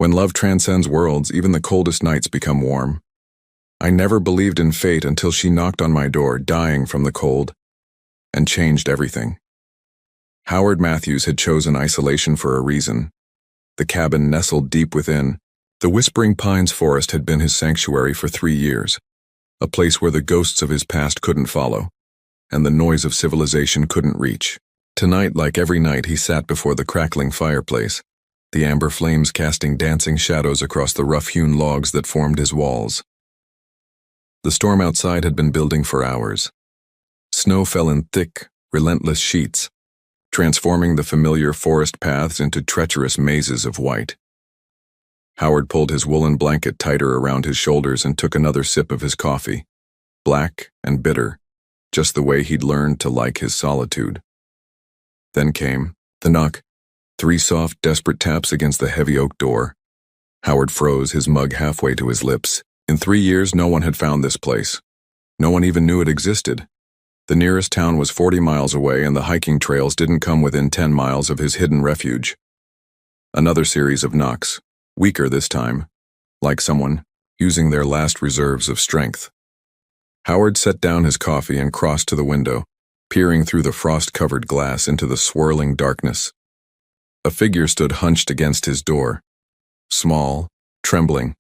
When love transcends worlds, even the coldest nights become warm. I never believed in fate until she knocked on my door, dying from the cold, and changed everything. Howard Matthews had chosen isolation for a reason. The cabin nestled deep within. The Whispering Pines forest had been his sanctuary for 3 years, a place where the ghosts of his past couldn't follow, and the noise of civilization couldn't reach. Tonight, like every night, he sat before the crackling fireplace, the amber flames casting dancing shadows across the rough-hewn logs that formed his walls. The storm outside had been building for hours. Snow fell in thick, relentless sheets, transforming the familiar forest paths into treacherous mazes of white. Howard pulled his woolen blanket tighter around his shoulders and took another sip of his coffee, black and bitter, just the way he'd learned to like his solitude. Then came the knock, 3 soft, desperate taps against the heavy oak door. Howard froze, his mug halfway to his lips. In 3 years, no one had found this place. No one even knew it existed. The nearest town was 40 miles away, and the hiking trails didn't come within 10 miles of his hidden refuge. Another series of knocks, weaker this time, like someone using their last reserves of strength. Howard set down his coffee and crossed to the window, peering through the frost-covered glass into the swirling darkness. A figure stood hunched against his door, small, trembling,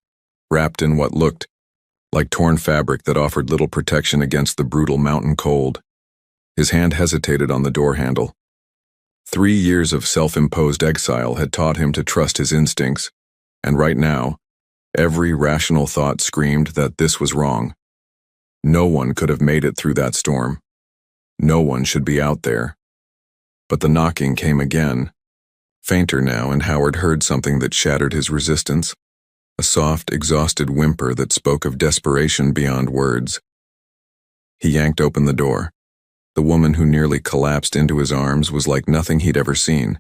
wrapped in what looked like torn fabric that offered little protection against the brutal mountain cold. His hand hesitated on the door handle. 3 years of self-imposed exile had taught him to trust his instincts, and right now, every rational thought screamed that this was wrong. No one could have made it through that storm. No one should be out there. But the knocking came again, fainter now, and Howard heard something that shattered his resistance. A soft, exhausted whimper that spoke of desperation beyond words. He yanked open the door. The woman who nearly collapsed into his arms was like nothing he'd ever seen.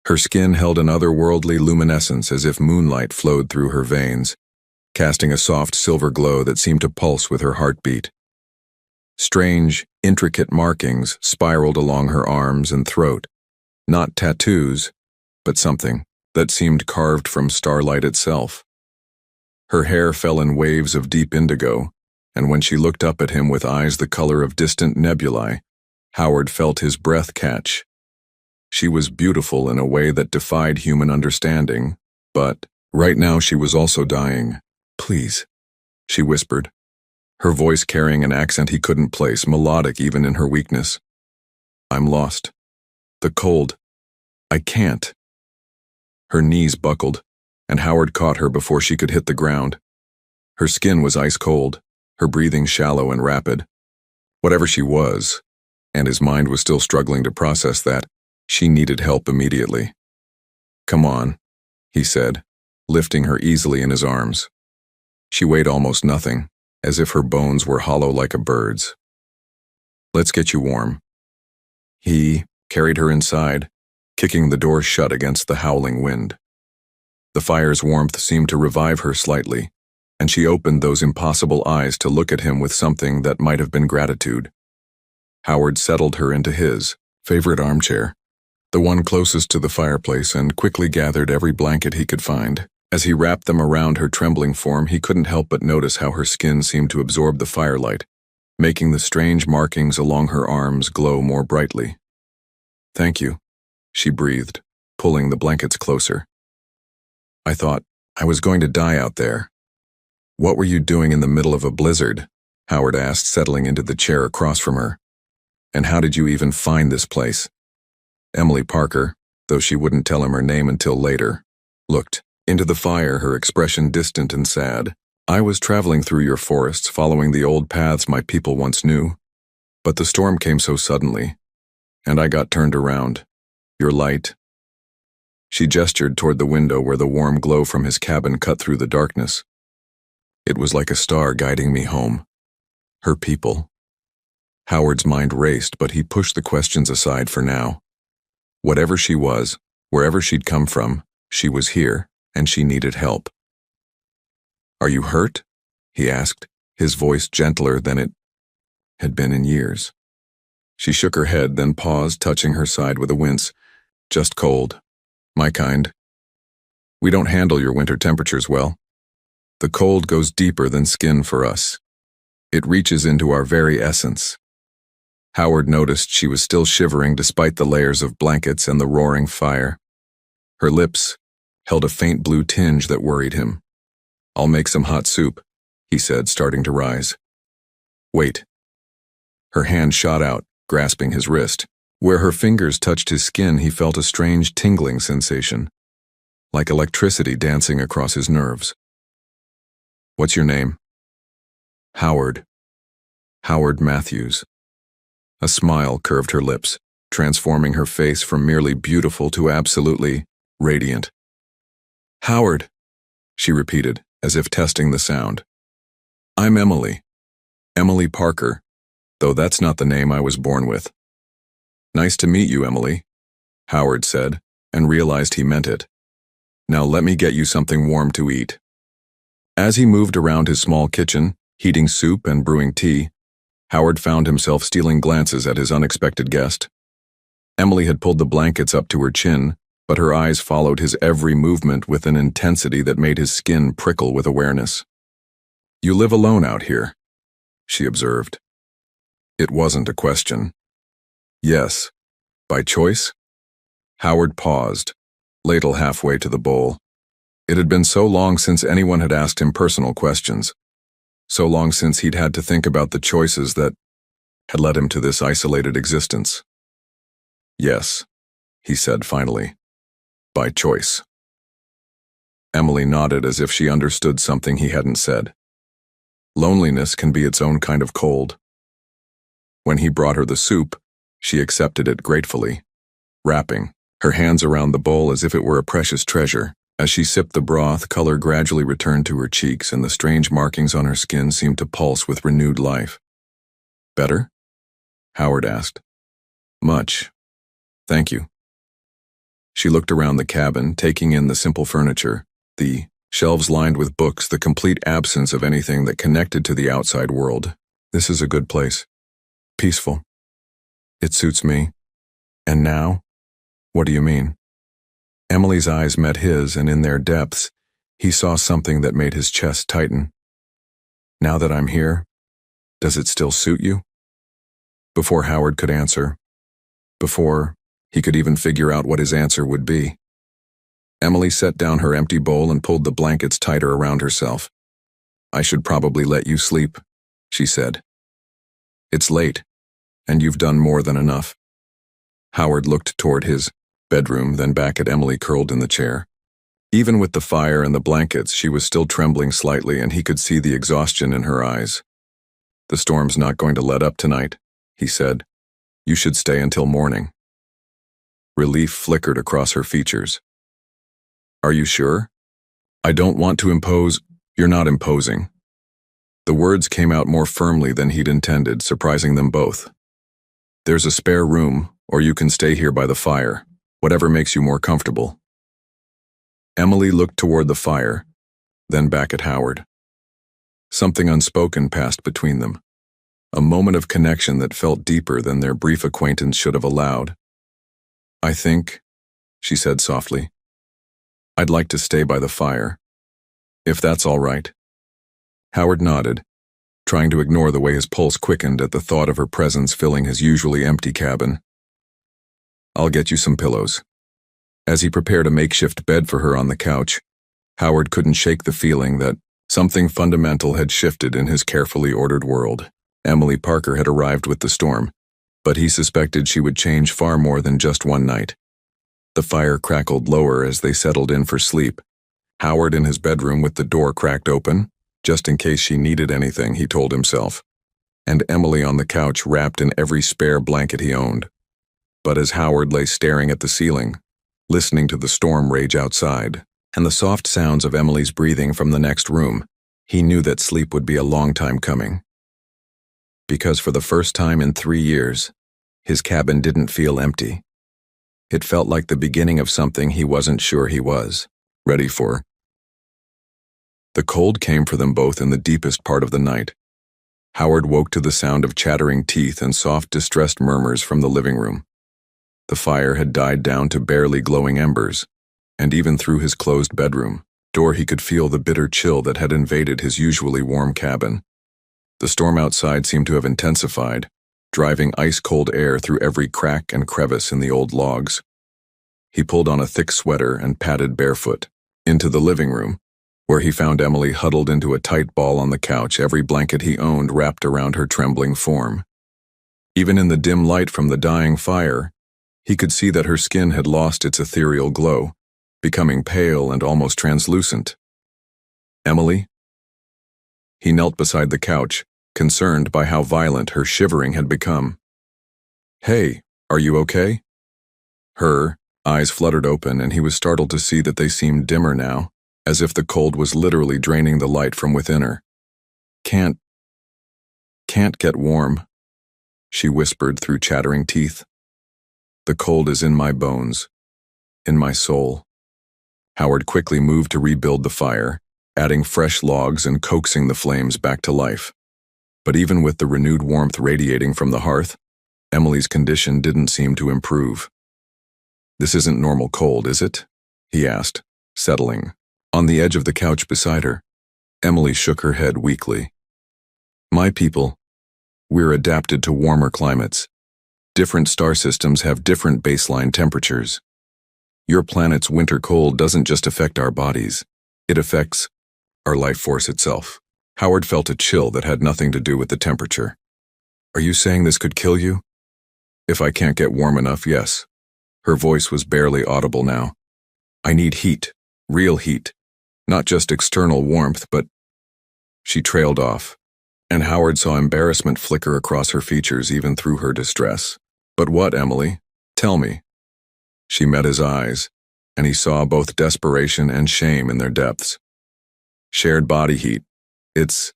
Her skin held an otherworldly luminescence as if moonlight flowed through her veins, casting a soft silver glow that seemed to pulse with her heartbeat. Strange, intricate markings spiraled along her arms and throat. Not tattoos, but something that seemed carved from starlight itself. Her hair fell in waves of deep indigo, and when she looked up at him with eyes the color of distant nebulae, Howard felt his breath catch. She was beautiful in a way that defied human understanding, but right now she was also dying. "Please," she whispered, her voice carrying an accent he couldn't place, melodic even in her weakness. "I'm lost. The cold. I can't." Her knees buckled, and Howard caught her before she could hit the ground. Her skin was ice cold, her breathing shallow and rapid. Whatever she was, and his mind was still struggling to process that, she needed help immediately. "Come on," he said, lifting her easily in his arms. She weighed almost nothing, as if her bones were hollow like a bird's. "Let's get you warm." He carried her inside, kicking the door shut against the howling wind. The fire's warmth seemed to revive her slightly, and she opened those impossible eyes to look at him with something that might have been gratitude. Howard settled her into his favorite armchair, the one closest to the fireplace, and quickly gathered every blanket he could find. As he wrapped them around her trembling form, he couldn't help but notice how her skin seemed to absorb the firelight, making the strange markings along her arms glow more brightly. "Thank you," she breathed, pulling the blankets closer. "I thought I was going to die out there." "What were you doing in the middle of a blizzard?" Howard asked, settling into the chair across from her. "And how did you even find this place?" Emily Parker, though she wouldn't tell him her name until later, looked into the fire, her expression distant and sad. "I was traveling through your forests, following the old paths my people once knew. But the storm came so suddenly, and I got turned around. Your light..." She gestured toward the window where the warm glow from his cabin cut through the darkness. "It was like a star guiding me home. Her people." Howard's mind raced, but he pushed the questions aside for now. Whatever she was, wherever she'd come from, she was here, and she needed help. "Are you hurt?" he asked, his voice gentler than it had been in years. She shook her head, then paused, touching her side with a wince. "Just cold. My kind." We don't handle your winter temperatures well. The cold goes deeper than skin for us. It reaches into our very essence. Howard noticed she was still shivering despite the layers of blankets and the roaring fire. Her lips held a faint blue tinge that worried him. "I'll make some hot soup," he said, starting to rise. "Wait." Her hand shot out, grasping his wrist. Where her fingers touched his skin, he felt a strange tingling sensation, like electricity dancing across his nerves. "What's your name?" "Howard. Howard Matthews." A smile curved her lips, transforming her face from merely beautiful to absolutely radiant. "Howard," she repeated, as if testing the sound. "I'm Emily. Emily Parker, though that's not the name I was born with." "Nice to meet you, Emily," Howard said, and realized he meant it. "Now let me get you something warm to eat." As he moved around his small kitchen, heating soup and brewing tea, Howard found himself stealing glances at his unexpected guest. Emily had pulled the blankets up to her chin, but her eyes followed his every movement with an intensity that made his skin prickle with awareness. "You live alone out here," she observed. It wasn't a question. "Yes. By choice?" Howard paused, ladle halfway to the bowl. It had been so long since anyone had asked him personal questions, so long since he'd had to think about the choices that had led him to this isolated existence. "Yes," he said finally. "By choice." Emily nodded as if she understood something he hadn't said. Loneliness can be its own kind of cold. When he brought her the soup, she accepted it gratefully, wrapping her hands around the bowl as if it were a precious treasure. As she sipped the broth, color gradually returned to her cheeks and the strange markings on her skin seemed to pulse with renewed life. "Better?" Howard asked. "Much. Thank you." She looked around the cabin, taking in the simple furniture, the shelves lined with books, the complete absence of anything that connected to the outside world. "This is a good place. Peaceful. It suits me. And now? What do you mean?" Emily's eyes met his, and in their depths, he saw something that made his chest tighten. "Now that I'm here, does it still suit you?" Before Howard could answer, before he could even figure out what his answer would be, Emily set down her empty bowl and pulled the blankets tighter around herself. "I should probably let you sleep," she said. "It's late, and you've done more than enough." Howard looked toward his bedroom, then back at Emily curled in the chair. Even with the fire and the blankets, she was still trembling slightly, and he could see the exhaustion in her eyes. "The storm's not going to let up tonight," he said. "You should stay until morning." Relief flickered across her features. "Are you sure? I don't want to impose." "You're not imposing." The words came out more firmly than he'd intended, surprising them both. "There's a spare room, or you can stay here by the fire. Whatever makes you more comfortable." Emily looked toward the fire, then back at Howard. Something unspoken passed between them, a moment of connection that felt deeper than their brief acquaintance should have allowed. "I think," she said softly, "I'd like to stay by the fire, if that's all right." Howard nodded, trying to ignore the way his pulse quickened at the thought of her presence filling his usually empty cabin. "I'll get you some pillows." As he prepared a makeshift bed for her on the couch, Howard couldn't shake the feeling that something fundamental had shifted in his carefully ordered world. Emily Parker had arrived with the storm, but he suspected she would change far more than just one night. The fire crackled lower as they settled in for sleep. Howard in his bedroom with the door cracked open, just in case she needed anything, he told himself, and Emily on the couch wrapped in every spare blanket he owned. But as Howard lay staring at the ceiling, listening to the storm rage outside, and the soft sounds of Emily's breathing from the next room, he knew that sleep would be a long time coming. Because for the first time in 3 years, his cabin didn't feel empty. It felt like the beginning of something he wasn't sure he was ready for. The cold came for them both in the deepest part of the night. Howard woke to the sound of chattering teeth and soft, distressed murmurs from the living room. The fire had died down to barely glowing embers, and even through his closed bedroom door he could feel the bitter chill that had invaded his usually warm cabin. The storm outside seemed to have intensified, driving ice-cold air through every crack and crevice in the old logs. He pulled on a thick sweater and padded barefoot into the living room, where he found Emily huddled into a tight ball on the couch, every blanket he owned wrapped around her trembling form. Even in the dim light from the dying fire, he could see that her skin had lost its ethereal glow, becoming pale and almost translucent. "Emily?" He knelt beside the couch, concerned by how violent her shivering had become. "Hey, are you okay?" Her eyes fluttered open, and he was startled to see that they seemed dimmer now, as if the cold was literally draining the light from within her. Can't get warm," she whispered through chattering teeth. "The cold is in my bones, in my soul." Howard quickly moved to rebuild the fire, adding fresh logs and coaxing the flames back to life. But even with the renewed warmth radiating from the hearth, Emily's condition didn't seem to improve. "This isn't normal cold, is it?" he asked, settling. On the edge of the couch beside her, Emily shook her head weakly. "My people, we're adapted to warmer climates. Different star systems have different baseline temperatures. Your planet's winter cold doesn't just affect our bodies, it affects our life force itself." Howard felt a chill that had nothing to do with the temperature. "Are you saying this could kill you?" "If I can't get warm enough, yes." Her voice was barely audible now. "I need heat, real heat, not just external warmth, but—" She trailed off, and Howard saw embarrassment flicker across her features even through her distress. "But what, Emily? Tell me." She met his eyes, and he saw both desperation and shame in their depths. "Shared body heat. It's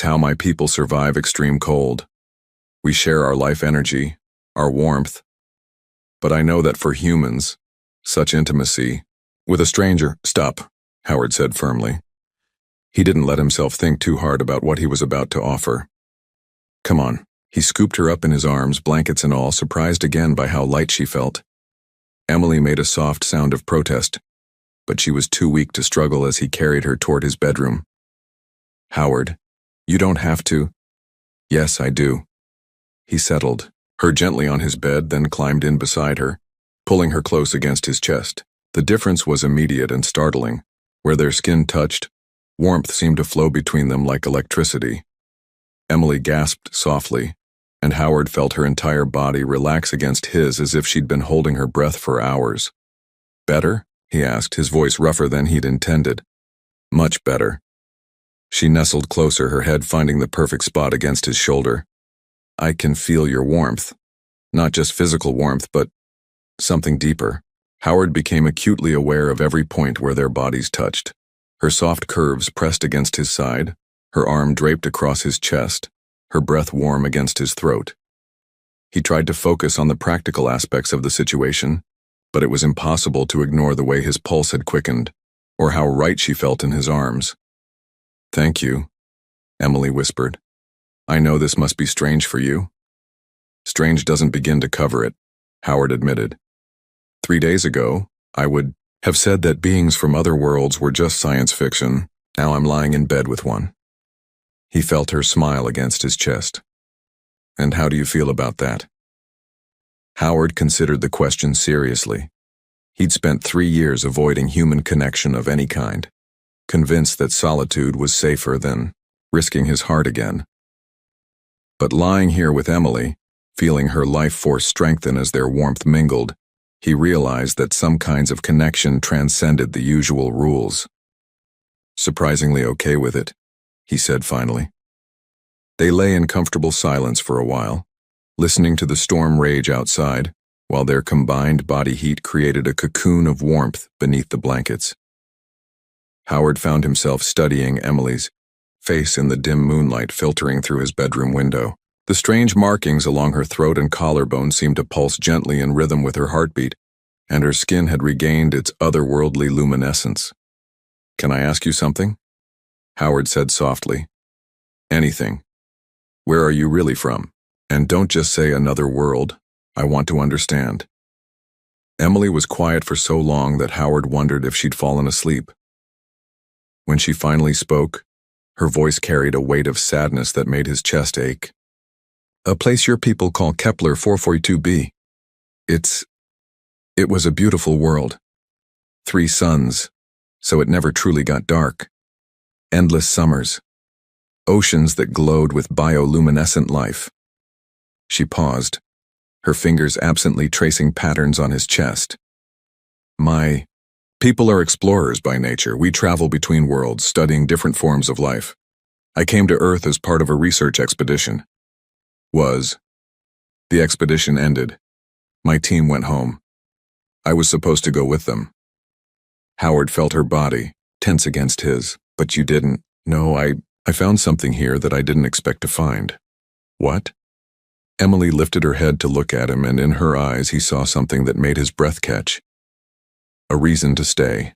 how my people survive extreme cold. We share our life energy, our warmth. But I know that for humans, such intimacy with a stranger—" "Stop," Howard said firmly. He didn't let himself think too hard about what he was about to offer. "Come on." He scooped her up in his arms, blankets and all, surprised again by how light she felt. Emily made a soft sound of protest, but she was too weak to struggle as he carried her toward his bedroom. "Howard, you don't have to." "Yes, I do." He settled her gently on his bed, then climbed in beside her, pulling her close against his chest. The difference was immediate and startling. Where their skin touched, warmth seemed to flow between them like electricity. Emily gasped softly, and Howard felt her entire body relax against his as if she'd been holding her breath for hours. "Better?" he asked, his voice rougher than he'd intended. "Much better." She nestled closer, her head finding the perfect spot against his shoulder. "I can feel your warmth. Not just physical warmth, but something deeper." Howard became acutely aware of every point where their bodies touched. Her soft curves pressed against his side, her arm draped across his chest, her breath warm against his throat. He tried to focus on the practical aspects of the situation, but it was impossible to ignore the way his pulse had quickened, or how right she felt in his arms. "Thank you," Emily whispered. "I know this must be strange for you." "Strange doesn't begin to cover it," Howard admitted. 3 days ago, I would have said that beings from other worlds were just science fiction. Now I'm lying in bed with one. He felt her smile against his chest. "And how do you feel about that?" Howard considered the question seriously. He'd spent 3 years avoiding human connection of any kind, convinced that solitude was safer than risking his heart again. But lying here with Emily, feeling her life force strengthen as their warmth mingled, he realized that some kinds of connection transcended the usual rules. "Surprisingly okay with it," he said finally. They lay in comfortable silence for a while, listening to the storm rage outside, while their combined body heat created a cocoon of warmth beneath the blankets. Howard found himself studying Emily's face in the dim moonlight filtering through his bedroom window. The strange markings along her throat and collarbone seemed to pulse gently in rhythm with her heartbeat, and her skin had regained its otherworldly luminescence. "Can I ask you something?" Howard said softly. "Anything. Where are you really from? And don't just say another world. I want to understand." Emily was quiet for so long that Howard wondered if she'd fallen asleep. When she finally spoke, her voice carried a weight of sadness that made his chest ache. "A place your people call Kepler 442b. It was a beautiful world. 3 suns, so it never truly got dark. Endless summers. Oceans that glowed with bioluminescent life." She paused, her fingers absently tracing patterns on his chest. "My people are explorers by nature. We travel between worlds, studying different forms of life. I came to Earth as part of a research expedition. The expedition ended. My team went home. I was supposed to go with them." Howard felt her body, tense against his. "But you didn't." "No, I found something here that I didn't expect to find." "What?" Emily lifted her head to look at him, and in her eyes he saw something that made his breath catch. A reason to stay.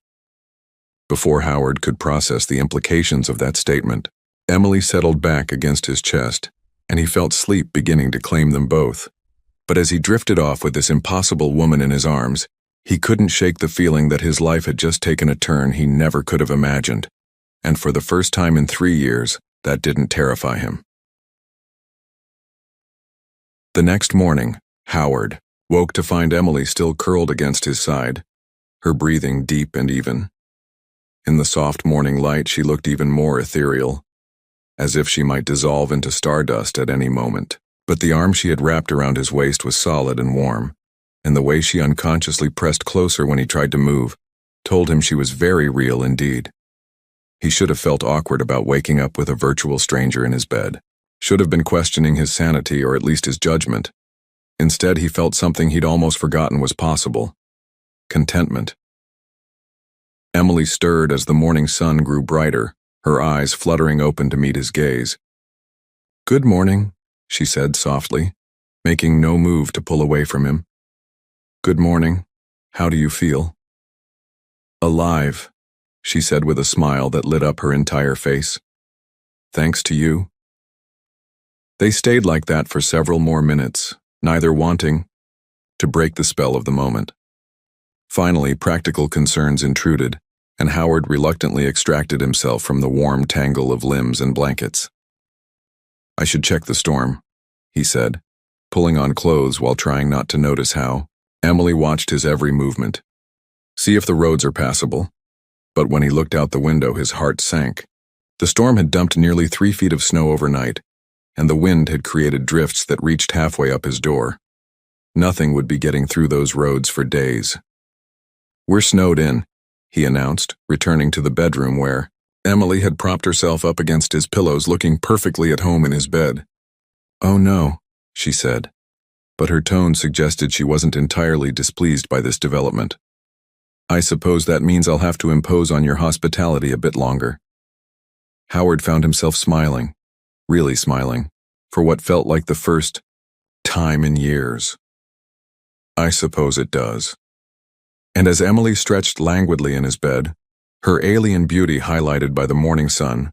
Before Howard could process the implications of that statement, Emily settled back against his chest, and he felt sleep beginning to claim them both. But as he drifted off with this impossible woman in his arms, he couldn't shake the feeling that his life had just taken a turn he never could have imagined. And for the first time in 3 years, that didn't terrify him. The next morning, Howard woke to find Emily still curled against his side, her breathing deep and even. In the soft morning light, she looked even more ethereal, as if she might dissolve into stardust at any moment. But the arm she had wrapped around his waist was solid and warm, and the way she unconsciously pressed closer when he tried to move told him she was very real indeed. He should have felt awkward about waking up with a virtual stranger in his bed. Should have been questioning his sanity or at least his judgment. Instead, he felt something he'd almost forgotten was possible. Contentment. Emily stirred as the morning sun grew brighter, her eyes fluttering open to meet his gaze. "Good morning," she said softly, making no move to pull away from him. "Good morning. How do you feel?" "Alive," she said with a smile that lit up her entire face. "Thanks to you." They stayed like that for several more minutes, neither wanting to break the spell of the moment. Finally, practical concerns intruded, and Howard reluctantly extracted himself from the warm tangle of limbs and blankets. "I should check the storm," he said, pulling on clothes while trying not to notice how. Emily watched his every movement. "See if the roads are passable." But when he looked out the window, his heart sank. The storm had dumped nearly 3 feet of snow overnight, and the wind had created drifts that reached halfway up his door. Nothing would be getting through those roads for days. "We're snowed in," he announced, returning to the bedroom where Emily had propped herself up against his pillows, looking perfectly at home in his bed. "Oh no," she said, but her tone suggested she wasn't entirely displeased by this development. "I suppose that means I'll have to impose on your hospitality a bit longer." Howard found himself smiling, really smiling, for what felt like the first time in years. "I suppose it does." And as Emily stretched languidly in his bed, her alien beauty highlighted by the morning sun,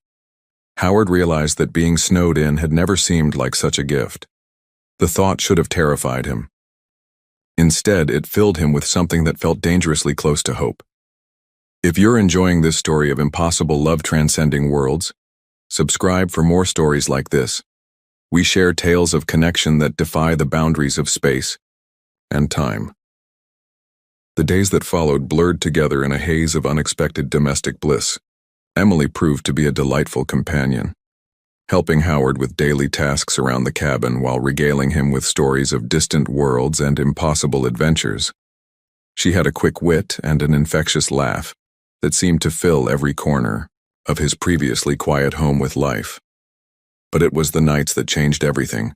Howard realized that being snowed in had never seemed like such a gift. The thought should have terrified him. Instead, it filled him with something that felt dangerously close to hope. If you're enjoying this story of impossible love transcending worlds, subscribe for more stories like this. We share tales of connection that defy the boundaries of space and time. The days that followed blurred together in a haze of unexpected domestic bliss. Emily proved to be a delightful companion, helping Howard with daily tasks around the cabin while regaling him with stories of distant worlds and impossible adventures. She had a quick wit and an infectious laugh that seemed to fill every corner of his previously quiet home with life. But it was the nights that changed everything.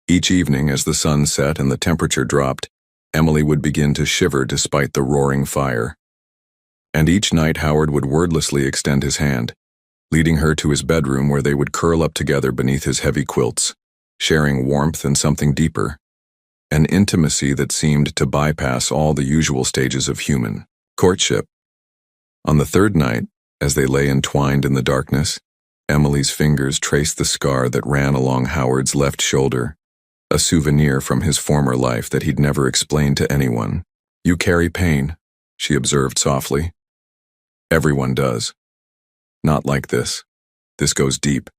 Each evening, as the sun set and the temperature dropped, Emily would begin to shiver despite the roaring fire. And each night Howard would wordlessly extend his hand, leading her to his bedroom where they would curl up together beneath his heavy quilts, sharing warmth and something deeper, an intimacy that seemed to bypass all the usual stages of human courtship. On the third night, as they lay entwined in the darkness, Emily's fingers traced the scar that ran along Howard's left shoulder, a souvenir from his former life that he'd never explained to anyone. You carry pain, she observed softly. Everyone does. Not like this. This goes deep.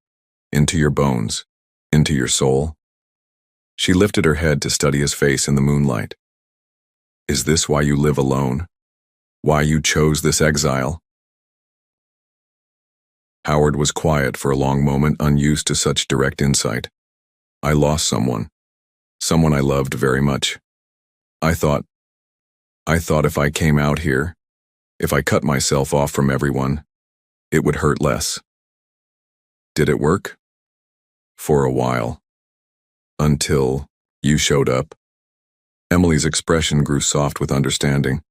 Into your bones. Into your soul. She lifted her head to study his face in the moonlight. Is this why you live alone? Why you chose this exile? Howard was quiet for a long moment, unused to such direct insight. I lost someone. Someone I loved very much. I thought if I came out here, if I cut myself off from everyone, it would hurt less. Did it work? For a while. Until you showed up. Emily's expression grew soft with understanding.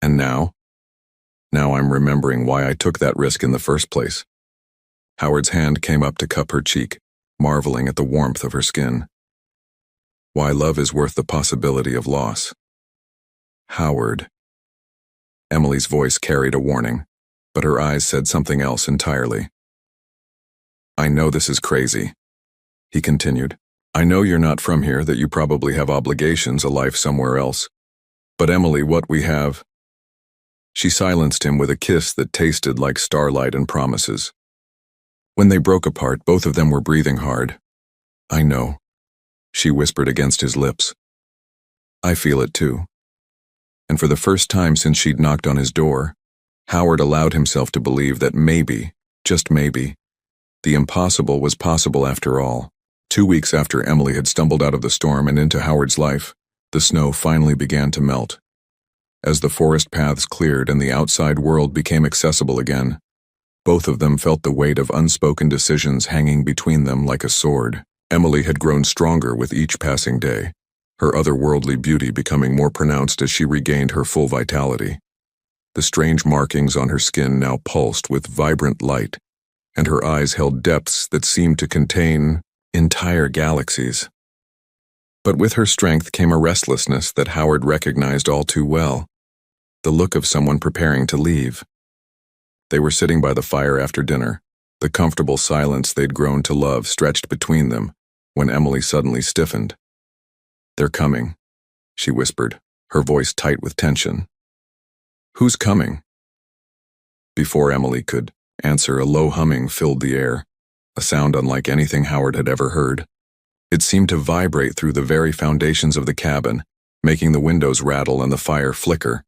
And now? Now I'm remembering why I took that risk in the first place. Howard's hand came up to cup her cheek, marveling at the warmth of her skin. Why love is worth the possibility of loss. Howard. Emily's voice carried a warning, but her eyes said something else entirely. I know this is crazy, he continued. I know you're not from here, that you probably have obligations, a life somewhere else. But Emily, what we have... She silenced him with a kiss that tasted like starlight and promises. When they broke apart, both of them were breathing hard. I know, she whispered against his lips. I feel it too. And for the first time since she'd knocked on his door, Howard allowed himself to believe that maybe, just maybe, the impossible was possible after all. 2 weeks after Emily had stumbled out of the storm and into Howard's life, the snow finally began to melt. As the forest paths cleared and the outside world became accessible again, both of them felt the weight of unspoken decisions hanging between them like a sword. Emily had grown stronger with each passing day, her otherworldly beauty becoming more pronounced as she regained her full vitality. The strange markings on her skin now pulsed with vibrant light, and her eyes held depths that seemed to contain entire galaxies. But with her strength came a restlessness that Howard recognized all too well, the look of someone preparing to leave. They were sitting by the fire after dinner, the comfortable silence they'd grown to love stretched between them, when Emily suddenly stiffened. They're coming, she whispered, her voice tight with tension. Who's coming? Before Emily could answer, a low humming filled the air, a sound unlike anything Howard had ever heard. It seemed to vibrate through the very foundations of the cabin, making the windows rattle and the fire flicker.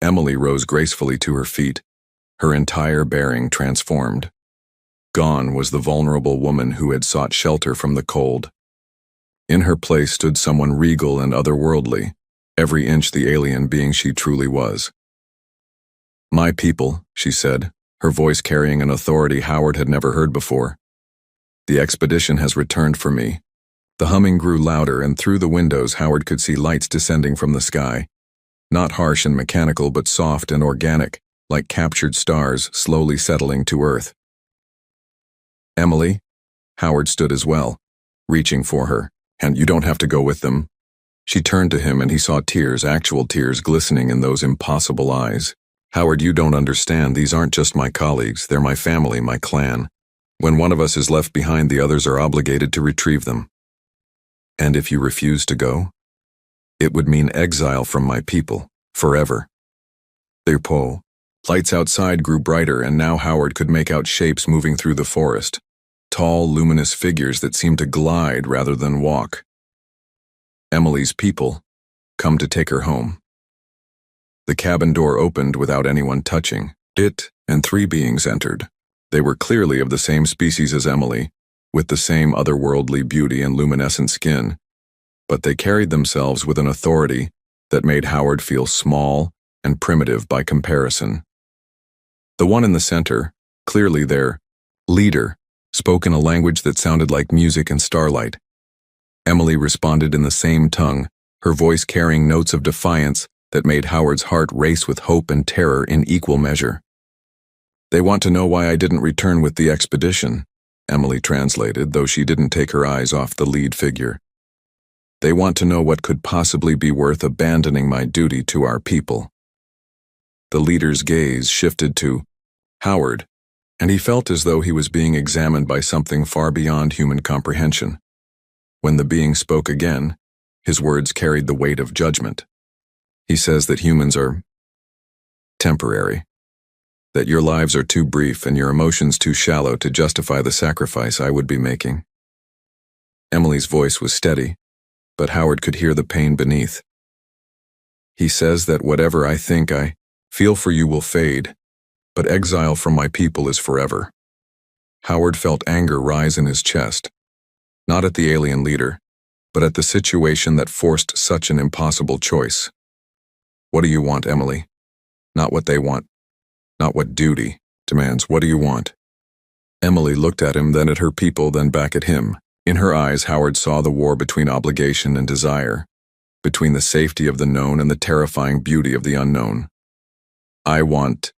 Emily rose gracefully to her feet, her entire bearing transformed. Gone was the vulnerable woman who had sought shelter from the cold. In her place stood someone regal and otherworldly, every inch the alien being she truly was. My people, she said, her voice carrying an authority Howard had never heard before. The expedition has returned for me. The humming grew louder, and through the windows Howard could see lights descending from the sky. Not harsh and mechanical, but soft and organic, like captured stars slowly settling to Earth. Emily? Howard stood as well, reaching for her. And you don't have to go with them. She turned to him and he saw tears, actual tears, glistening in those impossible eyes. Howard, you don't understand. These aren't just my colleagues. They're my family, my clan. When one of us is left behind, the others are obligated to retrieve them. And if you refuse to go, it would mean exile from my people, forever. Leopold. Lights outside grew brighter, and now Howard could make out shapes moving through the forest. Tall, luminous figures that seemed to glide rather than walk. Emily's people, come to take her home. The cabin door opened without anyone touching. It and 3 beings entered. They were clearly of the same species as Emily, with the same otherworldly beauty and luminescent skin, but they carried themselves with an authority that made Howard feel small and primitive by comparison. The one in the center, clearly their leader, spoke in a language that sounded like music and starlight. Emily responded in the same tongue, her voice carrying notes of defiance that made Howard's heart race with hope and terror in equal measure. They want to know why I didn't return with the expedition, Emily translated, though she didn't take her eyes off the lead figure. They want to know what could possibly be worth abandoning my duty to our people. The leader's gaze shifted to Howard, and he felt as though he was being examined by something far beyond human comprehension. When the being spoke again, his words carried the weight of judgment. He says that humans are temporary, that your lives are too brief and your emotions too shallow to justify the sacrifice I would be making. Emily's voice was steady, but Howard could hear the pain beneath. He says that whatever I think I feel for you will fade, but exile from my people is forever. Howard felt anger rise in his chest, not at the alien leader, but at the situation that forced such an impossible choice. What do you want, Emily? Not what they want. Not what duty demands. What do you want? Emily looked at him, then at her people, then back at him. In her eyes, Howard saw the war between obligation and desire, between the safety of the known and the terrifying beauty of the unknown. I want...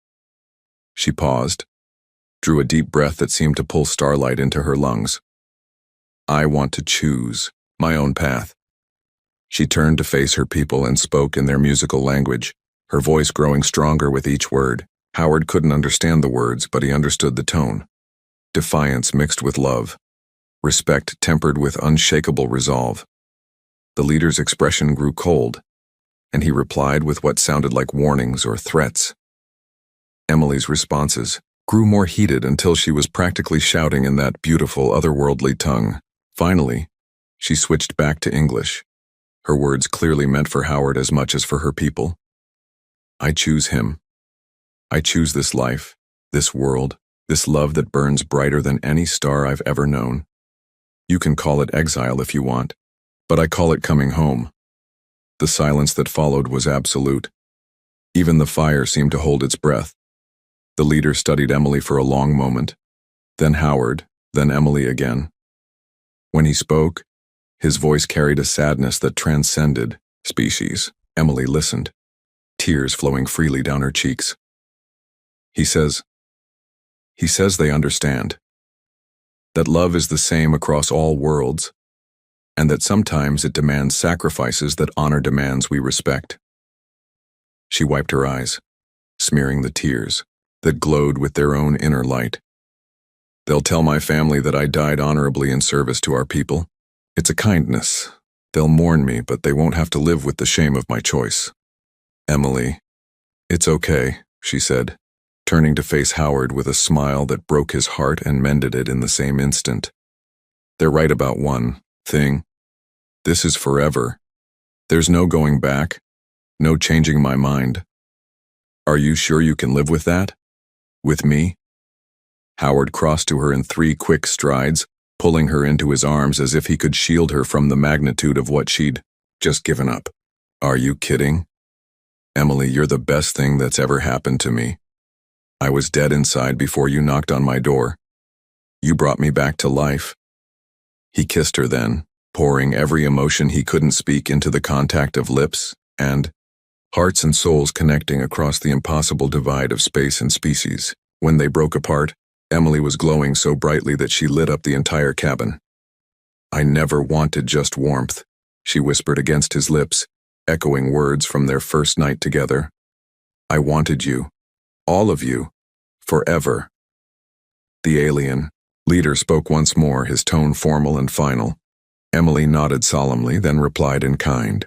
She paused, drew a deep breath that seemed to pull starlight into her lungs. I want to choose my own path. She turned to face her people and spoke in their musical language, her voice growing stronger with each word. Howard couldn't understand the words, but he understood the tone. Defiance mixed with love, respect tempered with unshakable resolve. The leader's expression grew cold, and he replied with what sounded like warnings or threats. Emily's responses grew more heated until she was practically shouting in that beautiful, otherworldly tongue. Finally, she switched back to English, her words clearly meant for Howard as much as for her people. I choose him. I choose this life, this world, this love that burns brighter than any star I've ever known. You can call it exile if you want, but I call it coming home. The silence that followed was absolute. Even the fire seemed to hold its breath. The leader studied Emily for a long moment, then Howard, then Emily again. When he spoke, his voice carried a sadness that transcended species. Emily listened, tears flowing freely down her cheeks. He says they understand, that love is the same across all worlds, and that sometimes it demands sacrifices that honor demands we respect. She wiped her eyes, smearing the tears that glowed with their own inner light. They'll tell my family that I died honorably in service to our people. It's a kindness. They'll mourn me, but they won't have to live with the shame of my choice. Emily, it's okay, she said, turning to face Howard with a smile that broke his heart and mended it in the same instant. They're right about one thing. This is forever. There's no going back, no changing my mind. Are you sure you can live with that? With me? Howard crossed to her in 3 quick strides, pulling her into his arms as if he could shield her from the magnitude of what she'd just given up. Are you kidding? Emily, you're the best thing that's ever happened to me. I was dead inside before you knocked on my door. You brought me back to life. He kissed her then, pouring every emotion he couldn't speak into the contact of lips and hearts and souls connecting across the impossible divide of space and species. When they broke apart, Emily was glowing so brightly that she lit up the entire cabin. I never wanted just warmth, she whispered against his lips, echoing words from their first night together. I wanted you, all of you, forever. The alien leader spoke once more, his tone formal and final. Emily nodded solemnly, then replied in kind.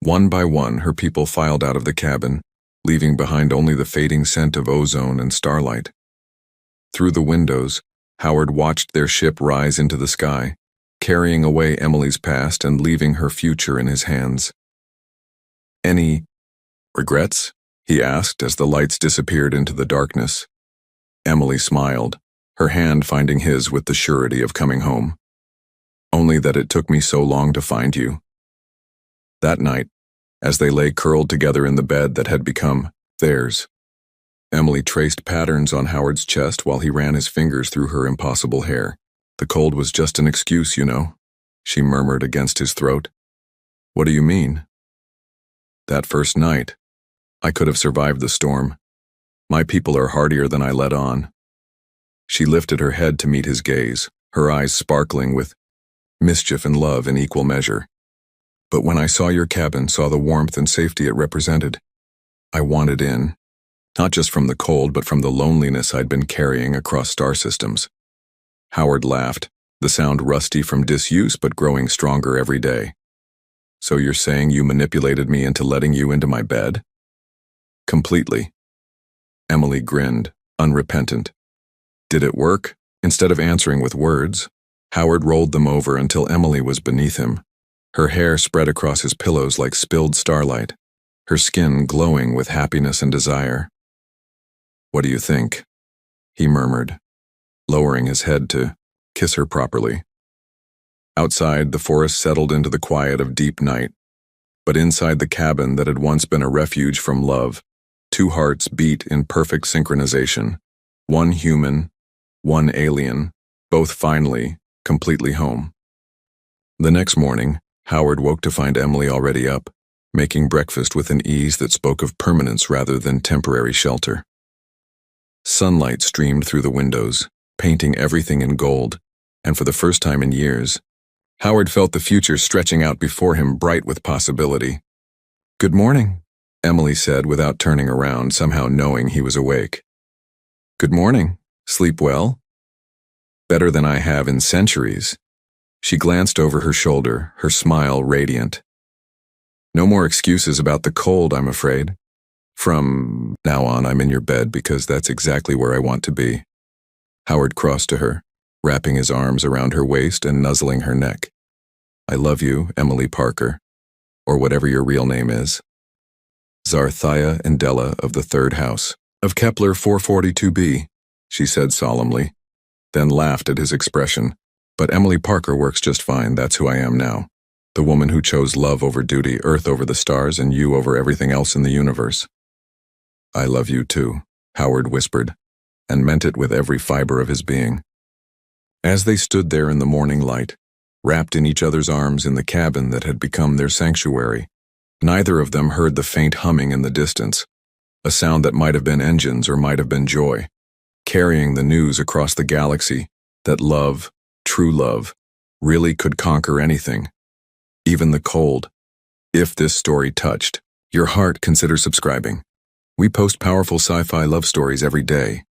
One by one, her people filed out of the cabin, leaving behind only the fading scent of ozone and starlight. Through the windows, Howard watched their ship rise into the sky, carrying away Emily's past and leaving her future in his hands. Any regrets? He asked as the lights disappeared into the darkness. Emily smiled, her hand finding his with the surety of coming home. Only that it took me so long to find you. That night, as they lay curled together in the bed that had become theirs, Emily traced patterns on Howard's chest while he ran his fingers through her impossible hair. The cold was just an excuse, you know, she murmured against his throat. What do you mean? That first night, I could have survived the storm. My people are hardier than I let on. She lifted her head to meet his gaze, her eyes sparkling with mischief and love in equal measure. But when I saw your cabin, saw the warmth and safety it represented, I wanted in, not just from the cold, but from the loneliness I'd been carrying across star systems. Howard laughed, the sound rusty from disuse but growing stronger every day. So you're saying you manipulated me into letting you into my bed? Completely. Emily grinned, unrepentant. Did it work? Instead of answering with words, Howard rolled them over until Emily was beneath him. Her hair spread across his pillows like spilled starlight, her skin glowing with happiness and desire. What do you think? He murmured, lowering his head to kiss her properly. Outside, the forest settled into the quiet of deep night, but inside the cabin that had once been a refuge from love, two hearts beat in perfect synchronization, one human, one alien, both finally, completely home. The next morning, Howard woke to find Emily already up, making breakfast with an ease that spoke of permanence rather than temporary shelter. Sunlight streamed through the windows, painting everything in gold, and for the first time in years, Howard felt the future stretching out before him, bright with possibility. "Good morning," Emily said without turning around, somehow knowing he was awake. "Good morning. Sleep well?" "Better than I have in centuries." She glanced over her shoulder, her smile radiant. "No more excuses about the cold, I'm afraid. From now on, I'm in your bed because that's exactly where I want to be." Howard crossed to her, wrapping his arms around her waist and nuzzling her neck. "I love you, Emily Parker, or whatever your real name is. Zarthia Endella of the third house, of Kepler 442b, she said solemnly, then laughed at his expression. "But Emily Parker works just fine, that's who I am now. The woman who chose love over duty, Earth over the stars, and you over everything else in the universe." "I love you too," Howard whispered, and meant it with every fiber of his being. As they stood there in the morning light, wrapped in each other's arms in the cabin that had become their sanctuary, neither of them heard the faint humming in the distance, a sound that might have been engines or might have been joy, carrying the news across the galaxy that love, true love, really could conquer anything, even the cold. If this story touched your heart, consider subscribing. We post powerful sci-fi love stories every day.